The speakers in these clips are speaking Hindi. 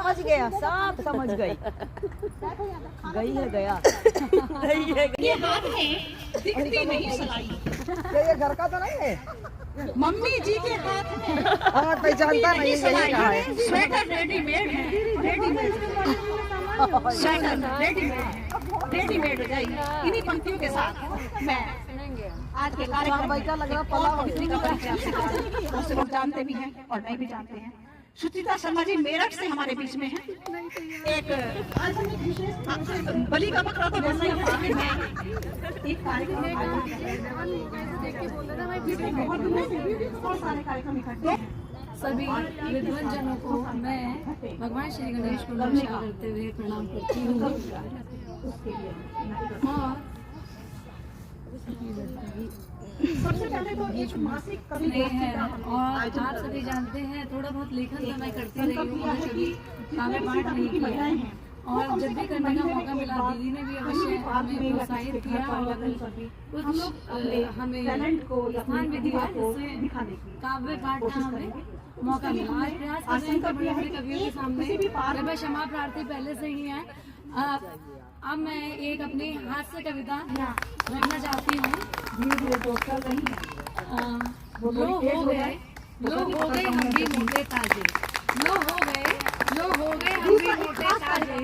समझ गया, सब समझ गई। गई है गया। गई है ये हाथ में दिखती नहीं सलाई। ये घर का तो नहीं है? मम्मी जी के हाथ में हाँ, पहचानता नहीं, यही कहा है। स्वेटर रेडीमेड है, रेडीमेड स्वेटर रेडीमेड हो जाएगी। इन्हीं पंक्तियों के साथ मैं आज के कार्यक्रम लग रहा पला बहुत से लोग जानते भी हैं और नहीं भी जानते हैं। सुचिता शर्मा जी मेरठ से हमारे बीच में हैं। एक बलि का बकरा तो बनना ही है। एक कार्यक्रम बहुत सारे कार्यक्रम इकट्ठे सभी विद्वान जनों को मैं भगवान श्री गणेश को नमस्कार करते हुए प्रणाम करती हूँ। सबसे पहले तो एक मासिक कवि है और आप सभी जानते हैं थोड़ा बहुत लेखन तो मैं करती रही हूँ, कभी काव्य पाठ नहीं किया है और जब भी करने का मौका मिला दीदी ने भी अवश्य हमें प्रोत्साहित किया और कुछ हमें स्थान भी दिया जिससे काव्य पाठ का हमें मौका मिला। आज प्रयास कर रहे हैं कि बड़े बड़े कवियों के सामने मैं क्षमा प्रार्थी पहले से ही है। अब मैं एक अपनी हास्य कविता रखना चाहती हूँ। लो हो गए हम भी मोटे ताजे, लो हो गए हम भी मोटे ताजे,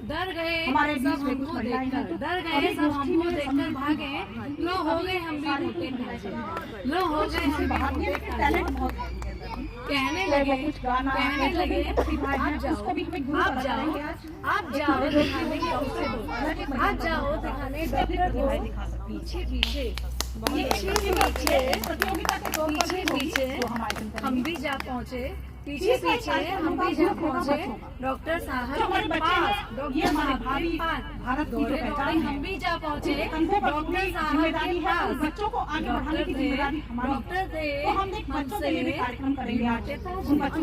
डर गए सब हमको देखकर, डर गए सब हमको देखकर भागे, लो हो गए हम भी मोटे ताजे, लो हो गए हम भी मोटे ताजे। कहने लगे आप जाओ दिखाने की औरतें दो, आप जाओ दिखाने डॉक्टर दो, पीछे पीछे हम भी जा पहुँचे, पीछे हम भी जा पहुँचे डॉक्टर साहब के पास, डॉक्टर साहब के पास दौड़े हम भी जा पहुँचे डॉक्टर साहब के पास। बच्चों को आगे बढ़ाने की जिम्मेदारी हमारी डॉक्टर थे तो हम एक बच्चों के लिए भी कार्यक्रम करेंगे आज। उन बच्चों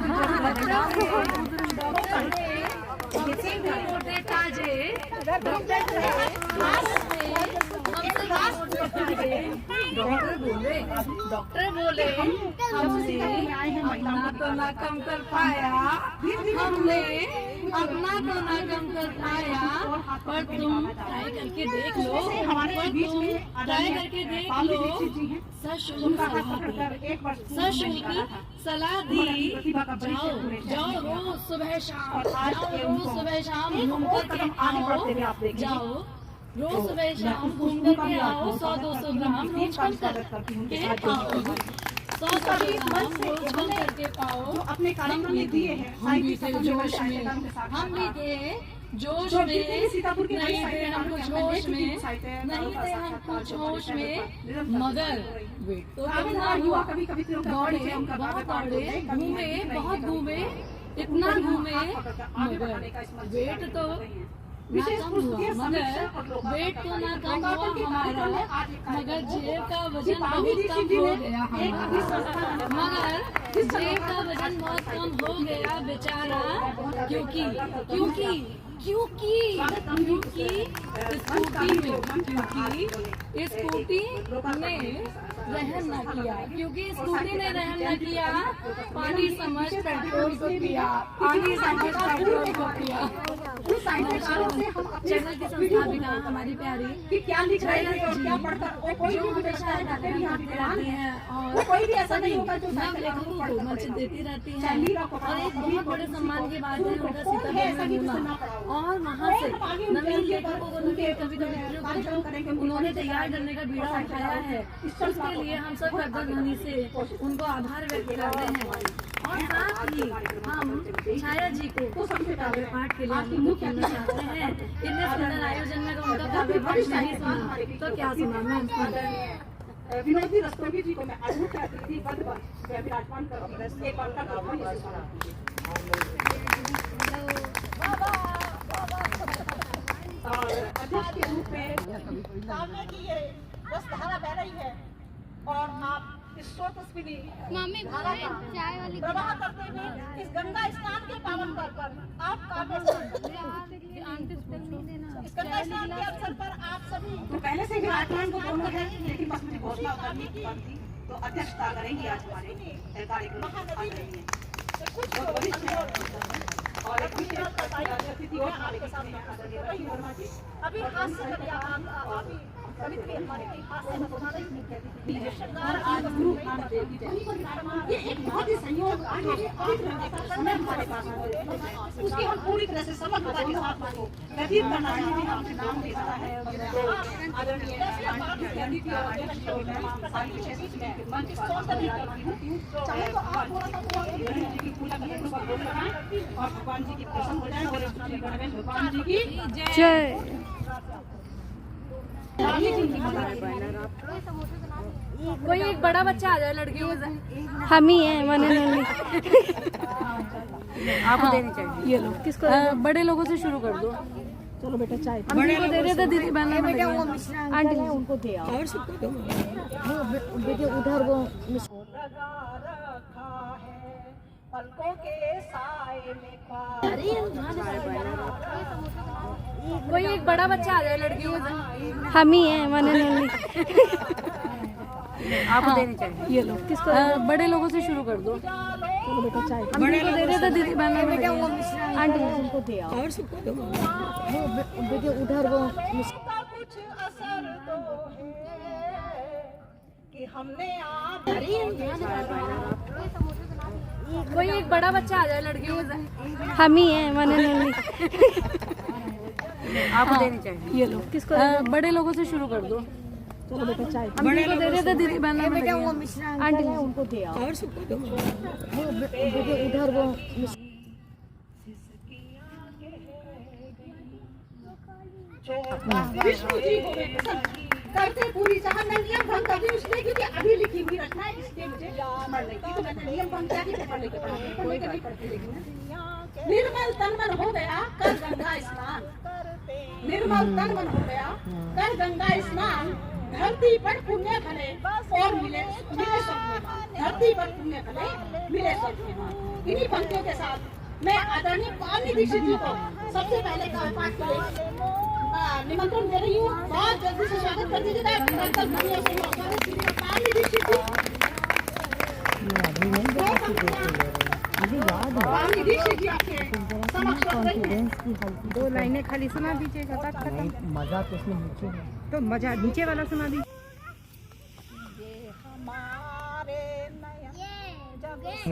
मोटे ताजे, डॉक्टर बोले हमने अपना तो ना कम कर पाया, हमने अपना तो ना कम कर पाया, पर तुम ट्राई करके देख लो, ट्राई करके देख लो, सशुल्क सलाह दी, जाओ रोज सुबह शाम घूम करके आओ, जाओ रोज सुबह शाम घूम करके आओ, 100-200 ग्राम रोज कम करके पाओ, 100-200 ग्राम रोज कम करके पाओ। अपने कार्यक्रम में दिए हैं हम भी थे जोश में, हम भी थे जोश में, नहीं थे हम कुछ होश में, नहीं थे हम कुछ होश में, मगर वेट तो कम ना हुआ, दौड़े बहुत दौड़े, घूमे बहुत घूमे, इतना घूमे मगर वेट तो ना कम हुआ, मगर वेट तो ना कम हुआ हमारा, मगर जेब का वजन बहुत कम हो गया हमारा, मगर जेब का वजन बहुत कम हो गया बेचारा, क्योंकि स्कूटी ने रहम न किया, क्योंकि स्कूटी ने रहम न किया, पानी समझ पेट्रोल को पिया, पानी समझ पेट्रोल को पिया। चैनल की संस्थापिका हमारी प्यारी क्या लिख रहे हैं, क्या पढ़कर जो हमेशा रहती है और कोई भी ऐसा नहीं होगा जो लेखकों को मंच देती रहती है और एक बहुत बड़े सम्मान की बात है उनका सीतापुर में होना और वहाँ से नवीन लेखकों को कवित्रियों को उन्होंने तैयार करने का बीड़ा उठाया है। उसके लिए हम सब गर्दन से उनको आभार व्यक्त करते हैं और साथ ही हम छाया जी को काव्य पाठ के लिए मुक्त करना चाहते हैं। इतने सुंदर आयोजन में तो उनका काव्य पाठ नहीं सुना तो क्या सुना मैं। विनोदी रस्तोगी जी को मैं अद्भुत अतिथि पद पर विराजमान करती एक बार अध्यक्ष के रूप में सामने की ये रस धारा बह रही है और आप इस स्रोतस्विनी धारा का प्रवाह करते हुए इस गंगा स्नान के पावन पर आप काव्य इस गंगा स्नान के अवसर पर आप सभी तो पहले से विराजमान को बोलना है, लेकिन बस मुझे घोषणा करनी थी तो अध्यक्षता करेंगी आज हमारे कार्यक्रम। कुछ वरिष्ठ हैं और एक विशेष अतिथि और आपके सामने आदरणीय वर्मा जी अभी हास्य कभी अभी कभी हमारे हाथ से बना नहीं शृंगार आज गुरु ये एक बहुत ही संयोग समय हमारे पास उसकी हम पूरी तरह से समर्थता के साथ को व्यतीत करना चाहते हैं। आपके नाम भी आता है आदरणीय मंच चाहे तो आप की पूजा और भगवान जी की प्रसन्न हो जाए और भगवान जी की जय। कोई एक बड़ा बच्चा आ जाए लड़कियों में हम ही हैं मन आपको देनी चाहिए। ये लो किसको बड़े लोगों से शुरू कर दो। चलो बेटा चाय बड़े लोग दे रहे थे दीदी बहन बेटा वो मिश्रण आंटी उनको दे आओ और सबको दो बेटे उधर वो लगा रखा है पलकों के साए में कोई एक बड़ा बच्चा आ जाए लड़कियों में हम ही हैं मन आपको देनी चाहिए। ये लो किसको बड़े लोगों से शुरू कर दो। चलो बेटा चाय बड़े लोग दे रहे थे दीदी बहन बेटा वो मिश्रण आंटी उनको दे आओ और सबको दो बेटे उधर वो का कुछ असर तो है कि हमने आप कोई एक बड़ा बच्चा आ जाए लड़कियों में हम ही हैं मन आपको देनी चाहिए। ये लो किसको बड़े लोगों से शुरू कर दो। चलो बेटा चाय बड़े लोग दे रहे थे दीदी बहन बेटा वो मिश्रण आंटी उनको दे आओ और सबको दो बेटे उधर वो विष्णु जी को मैं पसंद करते पूरी जहां मैं नियम भंग कर दी उसने क्योंकि अभी लिखी हुई रचना है इसलिए मुझे पढ़ रही थी तो मैंने नियम भंग किया कि पढ़ लेके नहीं पढ़ती लेकिन निर्मल तन मन हो गया कर गंगा स्नान निर्मल तन मन हो गया कर गंगा स्नान धरती पर पुण्य फले और मिले स्वर्ग धरती पर पुण्य फले मिले स्वर्ग। इन्हीं पंक्तियों के साथ मैं आदरणीय पानी दीक्षित जी को सबसे पहले पाठ के लिए निमंत्रण दे रही हूँ। बहुत जल्दी से स्वागत कर दीजिएगा। पानी दीक्षित जी पानी दीक्षित जी आपके समक्ष दो लाइनें खाली सुना दीजिएगा बात खत्म। मजा तो उसमें नीचे है तो मजा नीचे वाला सुना दीजिए।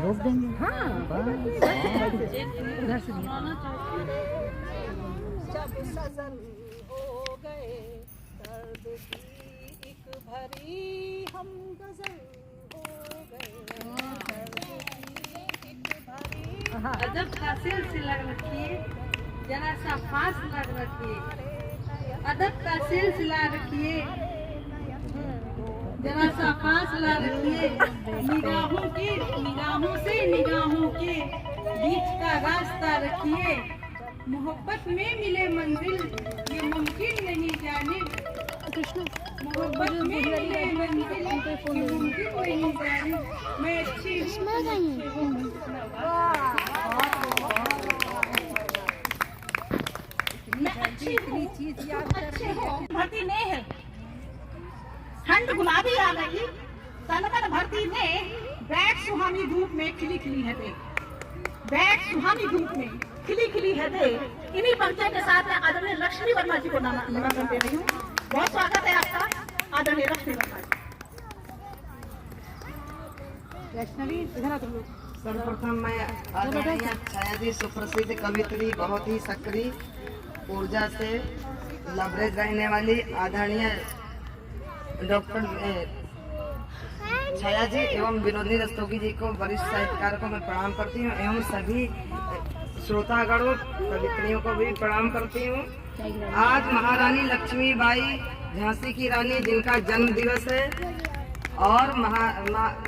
रोक देंगे हाँ उधर से जब सजल हो गए दर्द की एक भरी हम गजल हो गए दर्द की एक भरी अदब का सिलसिला रखिए जरा सा फासला रखिए अदब का सिलसिला रखिए जरा सा फासला रखिए निगाहों से निगाहों के बीच का रास्ता रखिए मोहब्बत में मिले मंजिल ये मुमकिन नहीं जाने मोहब्बत में मिले मंजिल ये मुमकिन नहीं जाने मैं अच्छी भरती ने है ठंड गुलाबी आ गई तनकर भरती ने बैठ सुहानी धूप में खिली खिली है देख बैठ सुहानी धूप में खिली खिली है देख। इन्हीं पंक्तियों के साथ मैं आदरणीय लक्ष्मी वर्मा जी को निमंत्रण दे रही हूँ। बहुत स्वागत है आपका आदरणीय लक्ष्मी वर्मा जी। सर्वप्रथम मैं आदरणीय छायाजी सुप्रसिद्ध कवित्री बहुत ही सक्रिय ऊर्जा से लबरेज रहने वाली आदरणीय डॉक्टर छाया जी एवं विनोदिनी रस्तोगी जी को वरिष्ठ साहित्यकार को मैं प्रणाम करती हूँ एवं सभी श्रोतागणों कवित्रियों को भी प्रणाम करती हूँ। आज महारानी लक्ष्मीबाई झांसी की रानी जिनका जन्म दिवस है और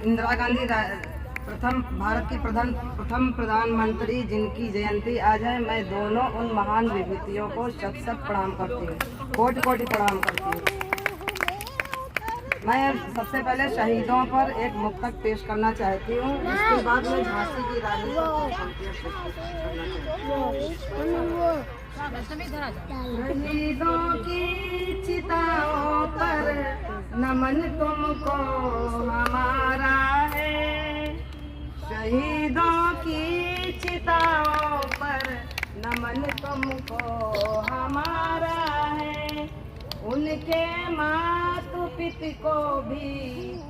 इंदिरा गांधी भारत की प्रथम प्रधानमंत्री जिनकी जयंती आज है। मैं दोनों उन महान विभूतियों को शत प्रणाम करती हूँ, कोटि कोटि प्रणाम करती हूँ। मैं सबसे पहले शहीदों पर एक मुक्तक पेश करना चाहती हूँ, इसके बाद मैं झांसी की रानी शहीदों की चिताओं पर नमन तुमको हमारा है, शहीदों की हमको हमारा है, उनके मातु पिता को भी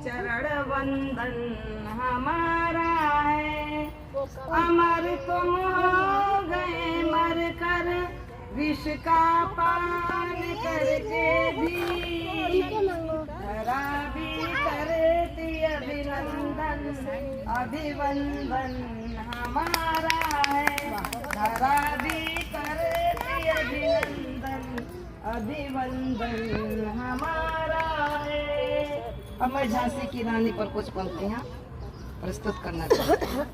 चरण वंदन हमारा है। अमर तुम हो गए मर कर, विष का पान करके भी, धरा भी करती अभिनंदन, अभिवंदन हमारा है। धरा भी करती अभिनंदन, अभिवंदन हमारा है। अब मैं झांसी की रानी पर कुछ पंक्तियाँ प्रस्तुत करना चाहती हूँ।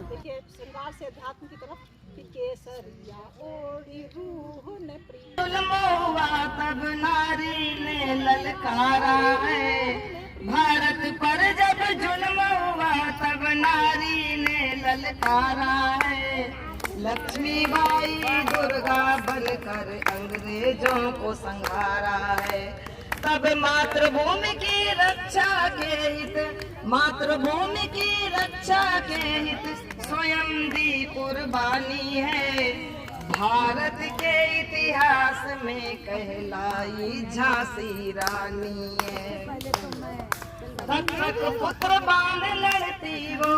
देखिए श्रृंगार से अध्यात्म की तरफ कि केसरिया ओढ़ी रूह ने प्रिय। जुल्म हुआ तब नारी ने ललकारा है, भारत पर जब जुल्म हुआ तब नारी ने ललकारा है। लक्ष्मीबाई दुर्गा बनकर अंग्रेजों को संहारा है। तब मातृभूमि की रक्षा के हित, मातृभूमि की रक्षा के हित स्वयं दी कुर्बानी है। भारत के इतिहास में कहलाई झांसी रानी है। दत्तक पुत्र बांध लड़ती वो,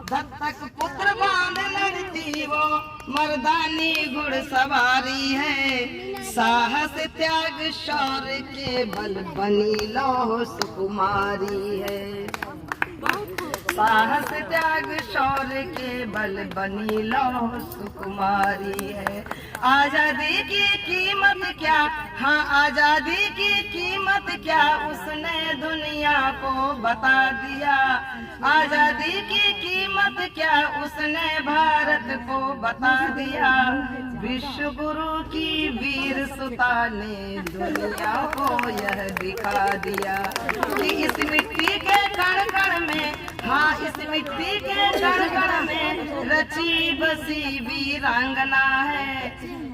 दत्तक पुत्र बांध लड़ती वो, मर्दानी घुड़सवारी है। साहस त्याग शौर्य के बल बनी लौह सुकुमारी है। साहस त्याग शौर्य के बल बनी लौह सुकुमारी है। आजादी की कीमत क्या, हाँ आजादी की कीमत क्या, उसने दुनिया को बता दिया। आजादी की कीमत क्या, उसने भारत को बता दिया। विश्व गुरु की वीर सुता ने दुनिया को यह दिखा दिया कि इस मिट्टी के कण कण में, हाँ इस मिट्टी के कण कण में रची बसी वीरांगना है।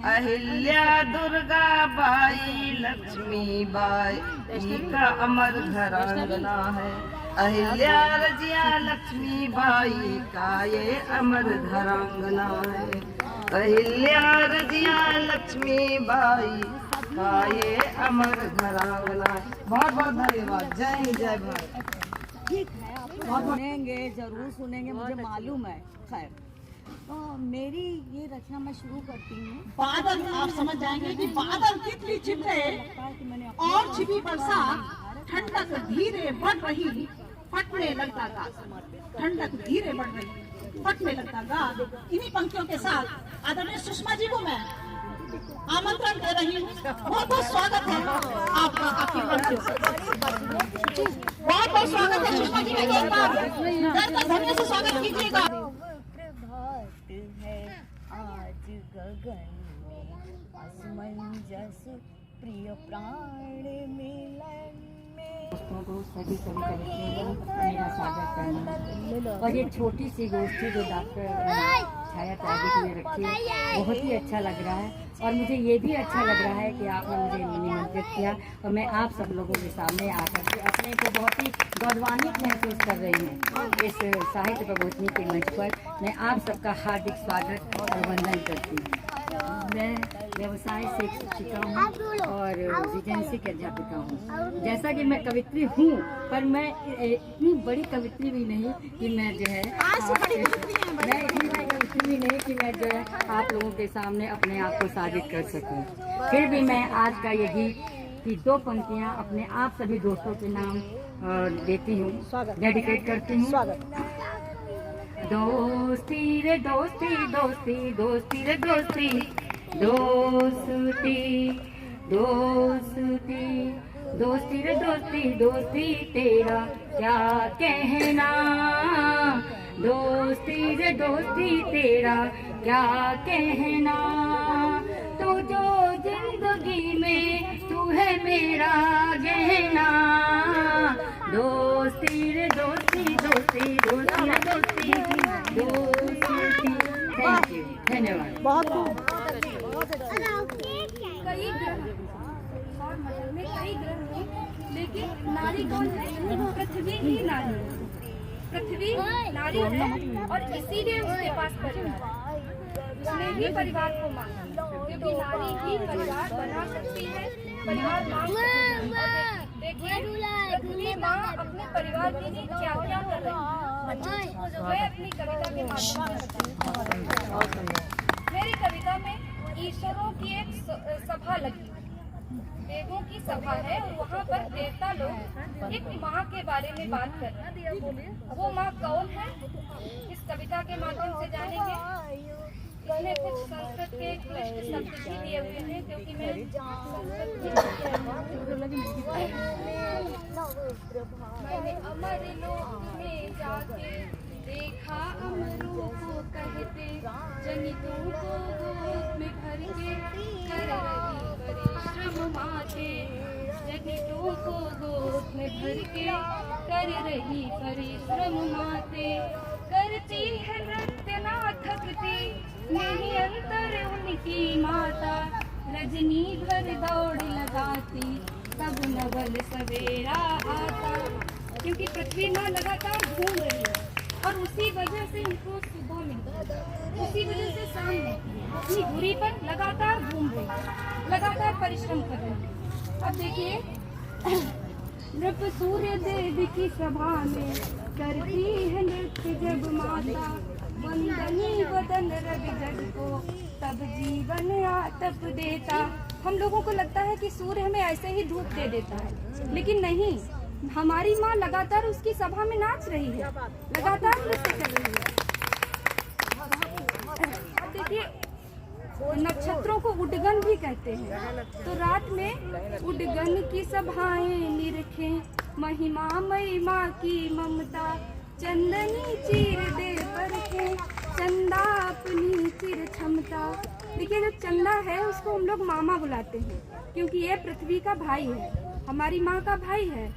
अहिल्या दुर्गा बाई लक्ष्मी बाई का अमर घरांगना है। अहिल्या रजिया लक्ष्मी बाई का ये अमर घरांगना है। अहिल्या रजिया लक्ष्मी बाई का ये अमर घरांगना है। बहुत बहुत धन्यवाद। जय हिंद जय भारत। सुनेंगे, जरूर सुनेंगे, मुझे मालूम है। खैर तो मेरी ये रचना मैं शुरू करती हूँ। बादल, आप समझ जाएंगे कि बादल तितली चिमटे और छिपी बरसात, ठंडक धीरे बढ़ रही फटने लगता गाज। ठंडक धीरे बढ़ रही फटने लगता गाज। इन्हीं पंक्तियों के साथ आदरणीय सुषमा जी को मैं आमंत्रण दे रही हूँ। बहुत बहुत स्वागत है आपका, आपकी पंक्तियों से बहुत बहुत स्वागत है सुषमा जी का। एक बार धन्य से स्वागत कीजिएगा। प्रभात है आज गगन में, असमंजस प्रिय प्राण मिलन में। दोस्तों को सभी कविता मेरा स्वागत करना। और ये छोटी सी गोष्ठी जो डॉक्टर छाया त्यागी के लिए रखी है, बहुत ही अच्छा लग रहा है। और मुझे ये भी अच्छा लग रहा है कि आपने मुझे निमंत्रित किया और मैं आप सब लोगों के सामने आकर के अपने को बहुत ही गौरवान्वित महसूस कर रही हूँ। इस साहित्य प्रबोधनी के मंच पर मैं आप सबका हार्दिक स्वागत और वंदन करती हूँ। मैं व्यवसाय से एक शिक्षिका हूँ और विजयंसी की अध्यापिका हूँ। जैसा कि मैं कवित्री हूँ, पर मैं इतनी बड़ी कवित्री भी नहीं कि मैं जो है जो है आप लोगों के सामने अपने आप को साबित कर सकूं। फिर भी मैं आज का ये गीत की दो पंक्तियाँ अपने आप सभी दोस्तों के नाम देती हूँ, डेडिकेट करती हूँ। दोस्ती रे दोस्ती, दोस्ती दोस्ती रे दोस्ती, दोस्ती दोस्ती दोस्ती रे दोस्ती, दोस्ती तेरा क्या कहना। दोस्ती रे दोस्ती तेरा क्या कहना। तू जो जिंदगी में तू है मेरा गहना। दोस्ती रे दोस्ती, दोस्ती दोस्ती रे दोस्ती, दोस्ती। थैंक यू, धन्यवाद। बहुत कई ग्रह और मंडल में कई ग्रह हैं, लेकिन नारी कौन है? पृथ्वी ही नारी है। पृथ्वी नारी है और इसीलिए उसके पास परिवार। उसने ही परिवार को माना, क्योंकि नारी ही परिवार बना सकती है, परिवार मान सकती है। देखिए पृथ्वी माँ अपने परिवार के लिए क्या क्या कर रही है, वह अपनी कविता के माध्यम से बताती है। मेरी कविता में ईश्वरों की एक सभा लगी, देवों की सभा है, और वहाँ पर देवता लोग एक माँ के बारे में बात कर रहे हैं। वो माँ कौन है, इस कविता के माध्यम से जानेंगे। इसमें कुछ संस्कृत के क्लिष्ट शब्द भी दिए हुए हैं, क्योंकि मैं मैंने अमर लोक में जाके देखा अमरों को कहते, जनितों को गोद में भर के कर रही परिश्रम माते, जनितों को गोद में भर के कर रही परिश्रम माते, करती है नृत्य ना थकती, नहीं अंतर उनकी माता, रजनी भर दौड़ लगाती, तब नवल सवेरा आता। क्योंकि पृथ्वी माँ लगातार घूम रही है, और उसी वजह से इनको सुबह मिलती है, उसी वजह से शाम मिलती है। अपनी धुरी पर लगातार घूम रही है, लगातार परिश्रम कर रही है। अब देखिए, नृप सूर्य देव की सभा में करती है नृत्य जब माता, वंदनी वदन रवि जग को तब जीवन आतप देता। हम लोगों को लगता है कि सूर्य हमें ऐसे ही धूप दे देता है, लेकिन नहीं, हमारी माँ लगातार उसकी सभा में नाच रही है, लगातार नृत्य कर रही है। अब देखिए, नक्षत्रों को उडगन भी कहते हैं, तो रात में उडगन की सभाएं निरखें, महिमा मई माँ की ममता, चंदनी चीर दे परखे, चंदा अपनी चिर क्षमता। देखिए, जो चंदा है उसको हम लोग मामा बुलाते हैं, क्योंकि ये पृथ्वी का भाई है, हमारी माँ का भाई है,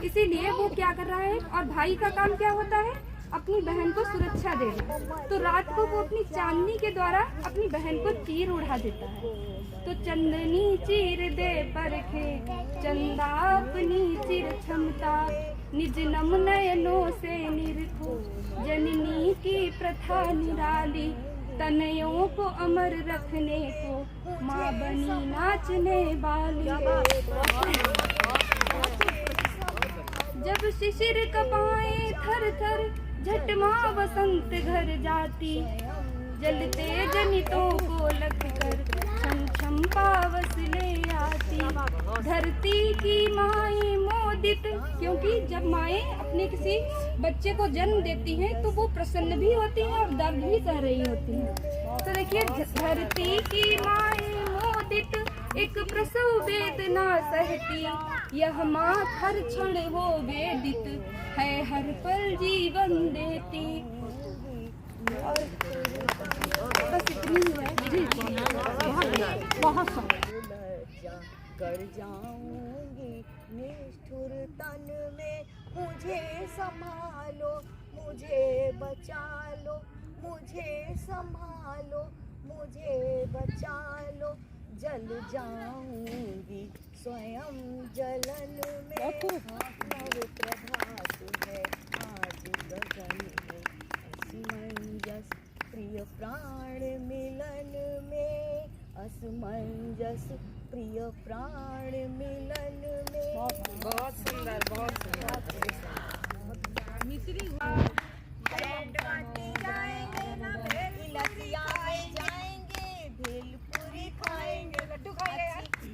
इसीलिए वो क्या कर रहा है। और भाई का काम क्या होता है, अपनी बहन को सुरक्षा देना। तो रात को वो अपनी चांदनी के द्वारा अपनी बहन को तीर उड़ा देता है। तो चंदनी चीर दे परखे, चंदा अपनी चिर क्षमता, निज नम नयनों से निरखो, जननी की प्रथा निराली, तनयों को अमर रखने को माँ बनी नाचने वाली। जब शिशिर कपाएं थर थर, झट माँ बसंत घर जाती, जलते जनितों को लग कर छम छम पावस ले आती। धरती की माएं मोदित, क्योंकि जब माएं अपने किसी बच्चे को जन्म देती हैं तो वो प्रसन्न भी होती हैं और दर्द भी सह रही होती हैं। तो देखिए, धरती की माएं मोदित, एक प्रसव वेदना सहती, यह माँ हर क्षण वो वेदित है, हर पल जीवन देती। बस इतनी ही है। बहुत कर जाऊंगी निष्ठुर तन में, मुझे संभालो, मुझे बचा लो, मुझे संभालो, मुझे बचा लो, जल जाऊंगी स्वयं जलन में। नव प्रभात है आज गगन में, असमंजस प्रिय प्राण मिलन में, असमंजस प्रिय प्राण मिलन में। बहुत सुंदर, बहुत सुंदर। मिश्री बैंड बाटी जाएंगे ना, लसिया जाएंगे, भेलपुरी खाएंगे, लड्डू खाएंगे,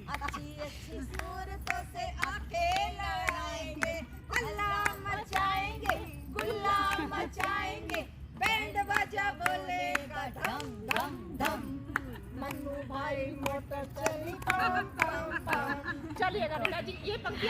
अच्छी अच्छी सूरतों से आके लड़ाएंगे, हल्ला मचाएंगे, गुल्ला मचाएंगे, बैंड बाजा बोलेगा धम धम धम। मन्नू भाई मोटर चली, चलिएगा बेटा जी, ये पंक्ति